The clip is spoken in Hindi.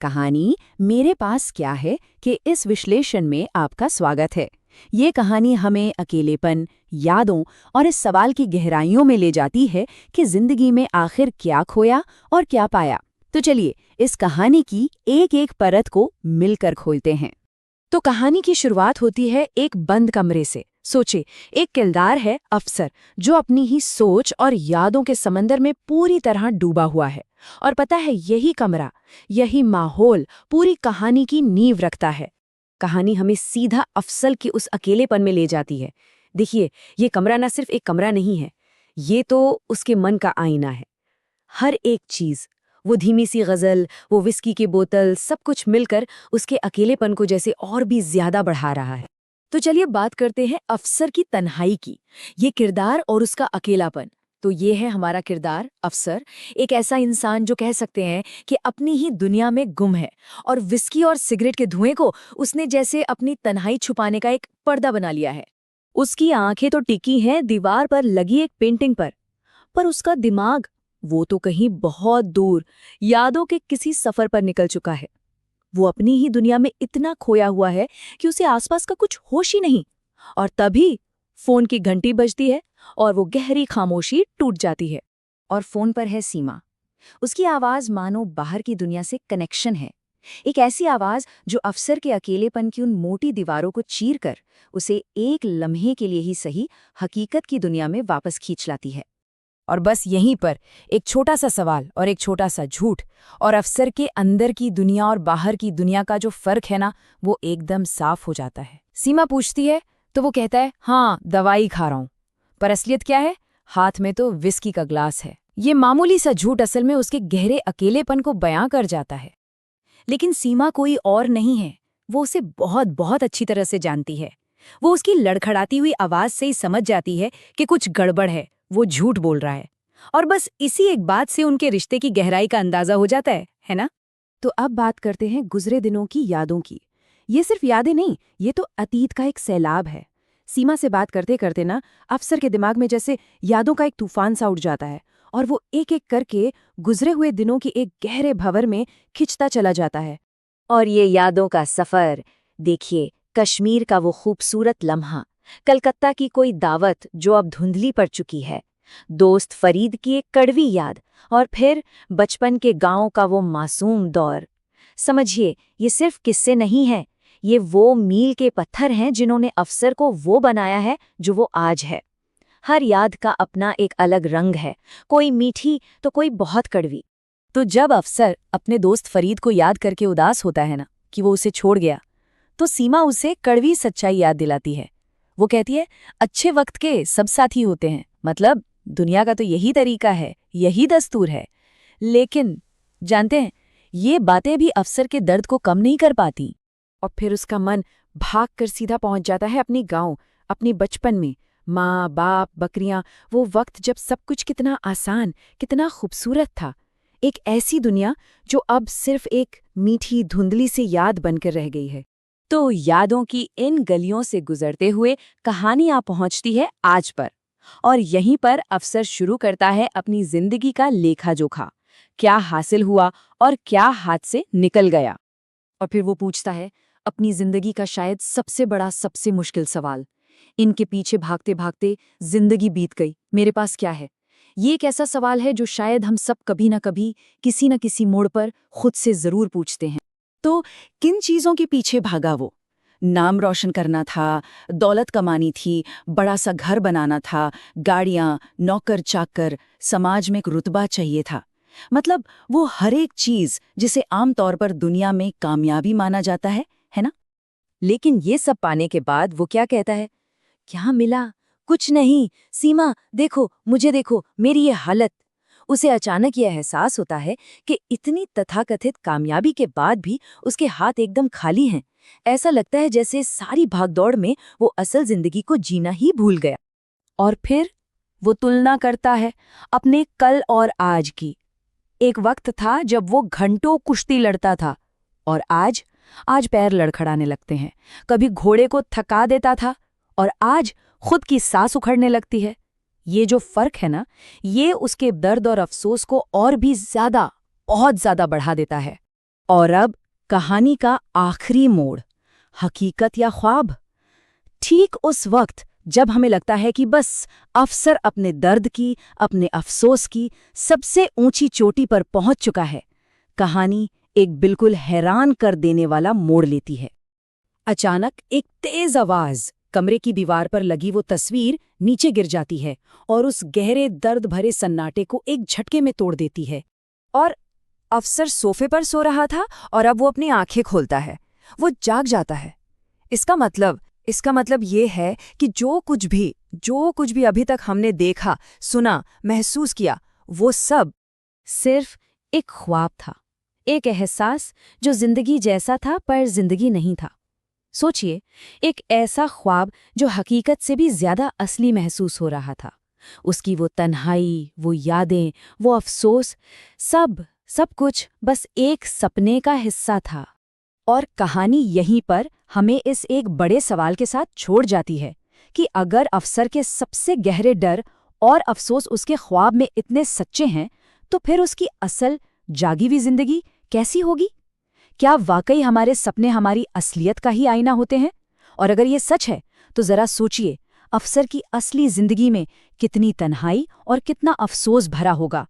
कहानी मेरे पास क्या है कि इस विश्लेषण में आपका स्वागत है। ये कहानी हमें अकेलेपन, यादों और इस सवाल की गहराइयों में ले जाती है कि जिंदगी में आखिर क्या खोया और क्या पाया। तो चलिए इस कहानी की एक एक परत को मिलकर खोलते हैं। तो कहानी की शुरुआत होती है एक बंद कमरे से। सोचे, एक किरदार है अफसर जो अपनी ही सोच और यादों के समंदर में पूरी तरह डूबा हुआ है। और पता है, यही कमरा, यही माहौल पूरी कहानी की नींव रखता है। कहानी हमें सीधा अफसर के उस अकेलेपन में ले जाती है। देखिए, ये कमरा न सिर्फ एक कमरा नहीं है, ये तो उसके मन का आईना है। हर एक चीज, वो धीमी सी गजल, वो विस्की की बोतल, सब कुछ मिलकर उसके अकेलेपन को जैसे और भी ज्यादा बढ़ा रहा है। तो चलिए बात करते हैं अफसर की तन्हाई की, ये किरदार और उसका अकेलापन। तो ये है हमारा किरदार अफसर, एक ऐसा इंसान जो कह सकते हैं कि अपनी ही दुनिया में गुम है, और विस्की और सिगरेट के धुएं को उसने जैसे अपनी तन्हाई छुपाने का एक पर्दा बना लिया है। उसकी आंखें तो टिकी हैं दीवार पर लगी एक पेंटिंग पर उसका दिमाग, वो तो कहीं बहुत दूर यादों के किसी सफर पर निकल चुका है। वो अपनी ही दुनिया में इतना खोया हुआ है कि उसे आसपास का कुछ होश ही नहीं। और तभी फोन की घंटी बजती है और वो गहरी खामोशी टूट जाती है। और फोन पर है सीमा। उसकी आवाज मानो बाहर की दुनिया से कनेक्शन है, एक ऐसी आवाज जो अफसर के अकेलेपन की उन मोटी दीवारों को चीरकर उसे एक लम्हे के लिए ही सही हकीकत की दुनिया में वापस खींच लाती है। और बस यहीं पर एक छोटा सा सवाल और एक छोटा सा झूठ, और अफसर के अंदर की दुनिया और बाहर की दुनिया का जो फर्क है ना, वो एकदम साफ हो जाता है। सीमा पूछती है तो वो कहता है, हाँ, दवाई खा रहा हूं। पर असलियत क्या है? हाथ में तो विस्की का ग्लास है। ये मामूली सा झूठ असल में उसके गहरे अकेलेपन को बयां कर जाता है। लेकिन सीमा कोई और नहीं है, वो उसे बहुत बहुत अच्छी तरह से जानती है। वो उसकी लड़खड़ाती हुई आवाज से ही समझ जाती है कि कुछ गड़बड़ है, वो झूठ बोल रहा है। और बस इसी एक बात से उनके रिश्ते की गहराई का अंदाजा हो जाता है ना? तो अब बात करते हैं गुजरे दिनों की यादों की। ये सिर्फ यादें नहीं, ये तो अतीत का एक सैलाब है। सीमा से बात करते करते ना अफसर के दिमाग में जैसे यादों का एक तूफान सा उठ जाता है, और वो एक एक करके गुजरे हुए दिनों की एक गहरे भंवर में खिंचता चला जाता है। और ये यादों का सफर, देखिए, कश्मीर का वो खूबसूरत लम्हा, कलकत्ता की कोई दावत जो अब धुंधली पड़ चुकी है, दोस्त फरीद की एक कड़वी याद, और फिर बचपन के गांव का वो मासूम दौर। समझिए, ये सिर्फ किस्से नहीं हैं, ये वो मील के पत्थर हैं जिन्होंने अफसर को वो बनाया है जो वो आज है। हर याद का अपना एक अलग रंग है, कोई मीठी तो कोई बहुत कड़वी। तो जब अफसर अपने दोस्त फरीद को याद करके उदास होता है ना कि वो उसे छोड़ गया, तो सीमा उसे कड़वी सच्चाई याद दिलाती है। वो कहती है, अच्छे वक्त के सब साथी होते हैं, मतलब दुनिया का तो यही तरीका है, यही दस्तूर है। लेकिन जानते हैं, ये बातें भी अफसर के दर्द को कम नहीं कर पाती। और फिर उसका मन भागकर सीधा पहुंच जाता है अपनी गांव, अपनी बचपन में। माँ, बाप, बकरियां, वो वक्त जब सब कुछ कितना आसान, कितना खूबसूरत था। एक ऐसी दुनिया जो अब सिर्फ एक मीठी धुंधली सी याद बनकर रह गई है। तो यादों की इन गलियों से गुजरते हुए कहानियां पहुंचती है आज पर। और यहीं पर अफसर शुरू करता है अपनी जिंदगी का लेखा जोखा। क्या हासिल हुआ और क्या हाथ से निकल गया। और फिर वो पूछता है अपनी जिंदगी का शायद सबसे बड़ा, सबसे मुश्किल सवाल। इनके पीछे भागते भागते जिंदगी बीत गई, मेरे पास क्या है? ये एक ऐसा सवाल है जो शायद हम सब कभी ना कभी, किसी न किसी मोड़ पर खुद से जरूर पूछते हैं। तो किन चीजों के पीछे भागा वो? नाम रोशन करना था, दौलत कमानी थी, बड़ा सा घर बनाना था, गाड़ियां, नौकर चाकर, समाज में एक रुतबा चाहिए था। मतलब वो हर एक चीज जिसे आमतौर पर दुनिया में कामयाबी माना जाता है ना? लेकिन ये सब पाने के बाद वो क्या कहता है? क्या मिला? कुछ नहीं। सीमा, देखो, मुझे देखो, मेरी ये हालत। उसे अचानक यह एहसास होता है कि इतनी तथाकथित कामयाबी के बाद भी उसके हाथ एकदम खाली हैं। ऐसा लगता है जैसे सारी भागदौड़ में वो असल जिंदगी को जीना ही भूल गया। और फिर वो तुलना करता है अपने कल और आज की। एक वक्त था जब वो घंटों कुश्ती लड़ता था, और आज पैर लड़खड़ाने लगते हैं। कभी घोड़े को थका देता था, और आज खुद की सांस उखड़ने लगती है। ये जो फर्क है ना, ये उसके दर्द और अफसोस को और भी ज्यादा, बहुत ज्यादा बढ़ा देता है। और अब कहानी का आखिरी मोड़, हकीकत या ख्वाब। ठीक उस वक्त जब हमें लगता है कि बस अफसर अपने दर्द की, अपने अफसोस की सबसे ऊंची चोटी पर पहुंच चुका है, कहानी एक बिल्कुल हैरान कर देने वाला मोड़ लेती है। अचानक एक तेज आवाज, कमरे की दीवार पर लगी वो तस्वीर नीचे गिर जाती है और उस गहरे दर्द भरे सन्नाटे को एक झटके में तोड़ देती है। और अफसर सोफे पर सो रहा था और अब वो अपनी आंखें खोलता है, वो जाग जाता है। इसका मतलब ये है कि जो कुछ भी अभी तक हमने देखा, सुना, महसूस किया, वो सब सिर्फ एक ख्वाब था, एक एहसास जो जिंदगी जैसा था पर जिंदगी नहीं था। सोचिए, एक ऐसा ख्वाब जो हकीकत से भी ज्यादा असली महसूस हो रहा था। उसकी वो तन्हाई, वो यादें, वो अफसोस, सब कुछ बस एक सपने का हिस्सा था। और कहानी यहीं पर हमें इस एक बड़े सवाल के साथ छोड़ जाती है कि अगर अफसर के सबसे गहरे डर और अफसोस उसके ख्वाब में इतने सच्चे हैं, तो फिर उसकी असल जागी हुई जिंदगी कैसी होगी? क्या वाकई हमारे सपने हमारी असलियत का ही आईना होते हैं? और अगर ये सच है, तो जरा सोचिए, अफसर की असली जिंदगी में कितनी तन्हाई और कितना अफसोस भरा होगा।